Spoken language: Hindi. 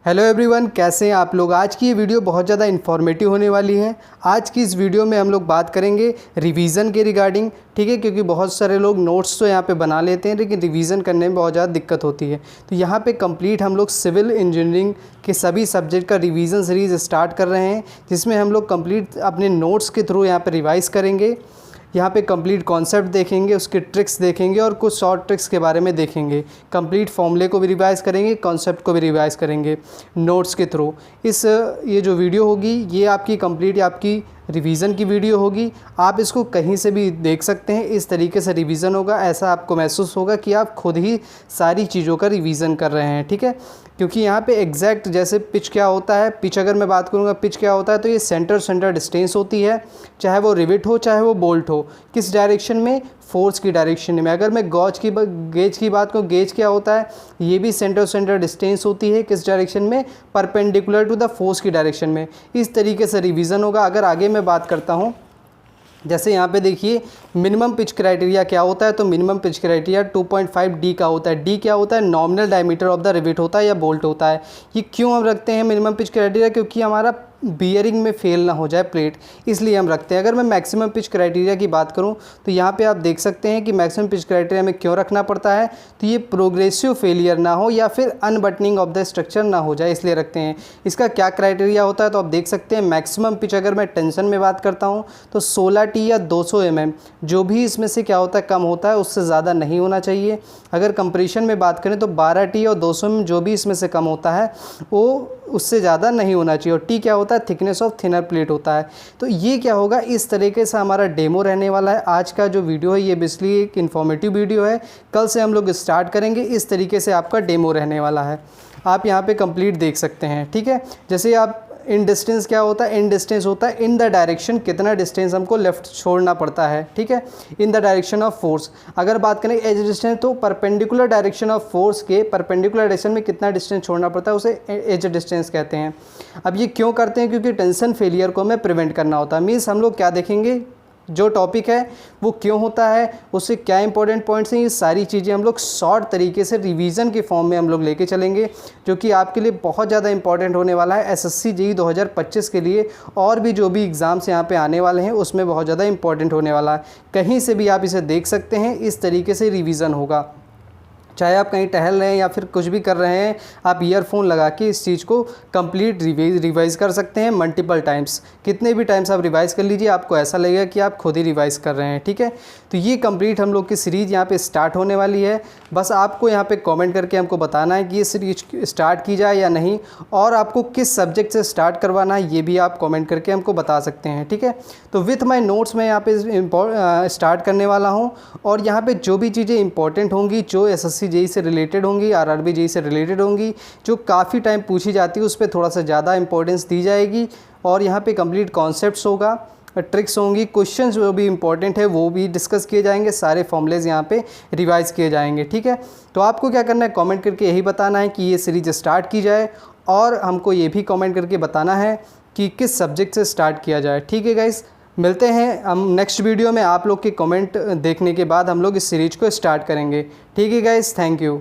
हेलो एवरीवन, कैसे हैं आप लोग। आज की ये वीडियो बहुत ज़्यादा इन्फॉर्मेटिव होने वाली है। आज की इस वीडियो में हम लोग बात करेंगे रिवीजन के रिगार्डिंग, ठीक है, क्योंकि बहुत सारे लोग नोट्स तो यहाँ पे बना लेते हैं लेकिन रिवीजन करने में बहुत ज़्यादा दिक्कत होती है। तो यहाँ पे कंप्लीट हम लोग सिविल इंजीनियरिंग के सभी सब्जेक्ट का रिवीजन सीरीज़ स्टार्ट कर रहे हैं, जिसमें हम लोग कंप्लीट अपने नोट्स के थ्रू यहाँ पर रिवाइज़ करेंगे। यहाँ पे कंप्लीट कॉन्सेप्ट देखेंगे, उसके ट्रिक्स देखेंगे और कुछ शॉर्ट ट्रिक्स के बारे में देखेंगे। कंप्लीट फॉर्मूले को भी रिवाइज़ करेंगे, कॉन्सेप्ट को भी रिवाइज़ करेंगे नोट्स के थ्रू। ये जो वीडियो होगी ये आपकी कंप्लीट आपकी रिवीजन की वीडियो होगी। आप इसको कहीं से भी देख सकते हैं, इस तरीके से रिवीजन होगा। ऐसा आपको महसूस होगा कि आप खुद ही सारी चीज़ों का रिवीजन कर रहे हैं, ठीक है। क्योंकि यहाँ पे एग्जैक्ट जैसे पिच क्या होता है, पिच अगर मैं बात करूँगा पिच क्या होता है तो ये सेंटर डिस्टेंस होती है, चाहे वो रिविट हो चाहे वो बोल्ट हो, किस डायरेक्शन में, फोर्स की डायरेक्शन में। अगर मैं गेज की बात करूँ, गेज क्या होता है, ये भी सेंटर डिस्टेंस होती है, किस डायरेक्शन में, परपेंडिकुलर टू द फोर्स की डायरेक्शन में। इस तरीके से रिवीजन होगा। अगर आगे मैं बात करता हूँ, जैसे यहाँ पे देखिए मिनिमम पिच क्राइटेरिया क्या होता है, तो मिनिमम पिच क्राइटेरिया 2.5 डी का होता है। डी क्या होता है, nominal diameter of the rivet होता है या बोल्ट होता है। ये क्यों हम रखते हैं मिनिमम पिच क्राइटेरिया, क्योंकि हमारा बियरिंग में फेल ना हो जाए प्लेट, इसलिए हम रखते हैं। अगर मैं मैक्सिमम पिच क्राइटेरिया की बात करूं तो यहाँ पे आप देख सकते हैं कि मैक्सिमम पिच क्राइटेरिया में क्यों रखना पड़ता है, तो ये प्रोग्रेसिव फेलियर ना हो या फिर अनबटनिंग ऑफ द स्ट्रक्चर ना हो जाए, इसलिए रखते हैं। इसका क्या क्राइटेरिया होता है तो आप देख सकते हैं। मैक्सिमम पिच अगर मैं टेंशन में बात करता हूँ तो 16 टी या 200 mm, जो भी इसमें से क्या होता है कम होता है, उससे ज़्यादा नहीं होना चाहिए। अगर कंप्रेशन में बात करें तो 12 टी और 200 mm, जो भी इसमें से कम होता है वो उससे ज़्यादा नहीं होना चाहिए। और टी क्या होता है, थिकनेस ऑफ थिनर प्लेट होता है। तो ये क्या होगा, इस तरीके से हमारा डेमो रहने वाला है। आज का जो वीडियो है ये बेसिकली एक इन्फॉर्मेटिव वीडियो है। कल से हम लोग स्टार्ट करेंगे, इस तरीके से आपका डेमो रहने वाला है। आप यहाँ पे कंप्लीट देख सकते हैं, ठीक है। जैसे आप इन डिस्टेंस क्या होता है, इन डिस्टेंस होता है इन द डायरेक्शन, कितना डिस्टेंस हमको लेफ्ट छोड़ना पड़ता है, ठीक है, in the direction of force. अगर बात करें एज डिस्टेंस तो परपेंडिकुलर डायरेक्शन ऑफ फोर्स के परपेंडिकुलर डायरेक्शन में कितना डिस्टेंस छोड़ना पड़ता है, उसे एज डिस्टेंस कहते हैं। अब ये क्यों करते हैं, क्योंकि टेंशन फेलियर को हमें प्रिवेंट करना होता है। मीन्स हम लोग क्या देखेंगे, जो टॉपिक है वो क्यों होता है, उससे क्या इंपॉर्टेंट पॉइंट्स हैं, ये सारी चीज़ें हम लोग शॉर्ट तरीके से रिवीजन के फॉर्म में हम लोग लेके चलेंगे, जो कि आपके लिए बहुत ज़्यादा इंपॉर्टेंट होने वाला है एसएससी जेईई 2025 के लिए। और भी जो भी एग्ज़ाम्स यहाँ पे आने वाले हैं उसमें बहुत ज़्यादा इंपॉर्टेंट होने वाला है। कहीं से भी आप इसे देख सकते हैं, इस तरीके से रिवीजन होगा। चाहे आप कहीं टहल रहे हैं या फिर कुछ भी कर रहे हैं, आप ईयरफोन लगा के इस चीज़ को कंप्लीट रिवाइज़ कर सकते हैं मल्टीपल टाइम्स। कितने भी टाइम्स आप रिवाइज़ कर लीजिए, आपको ऐसा लगेगा कि आप खुद ही रिवाइज़ कर रहे हैं, ठीक है। तो ये कंप्लीट हम लोग की सीरीज़ यहाँ पे स्टार्ट होने वाली है। बस आपको यहाँ पे कमेंट करके हमको बताना है कि ये सीरीज स्टार्ट की जाए या नहीं, और आपको किस सब्जेक्ट से स्टार्ट करवाना है ये भी आप कमेंट करके हमको बता सकते हैं, ठीक है। तो विथ माई नोट्स मैं यहाँ पे स्टार्ट करने वाला हूँ, और यहाँ पर जो भी चीज़ें इंपॉर्टेंट होंगी, जो एसएससी जेईई से रिलेटेड होंगी, आरआरबी जेईई से रिलेटेड होंगी, जो काफ़ी टाइम पूछी जाती है, उस पर थोड़ा सा ज़्यादा इंपॉर्टेंस दी जाएगी। और यहाँ पे कंप्लीट कॉन्सेप्ट्स होगा, ट्रिक्स होंगी, क्वेश्चंस जो भी इंपॉर्टेंट है वो भी डिस्कस किए जाएंगे, सारे फॉर्मूलेज यहाँ पे रिवाइज किए जाएंगे, ठीक है। तो आपको क्या करना है, कमेंट करके यही बताना है कि ये सीरीज स्टार्ट की जाए, और हमको ये भी कमेंट करके बताना है कि किस सब्जेक्ट से स्टार्ट किया जाए, ठीक है गाइस। मिलते हैं हम नेक्स्ट वीडियो में। आप लोग के कमेंट देखने के बाद हम लोग इस सीरीज को स्टार्ट करेंगे, ठीक है गाइस। Thank you.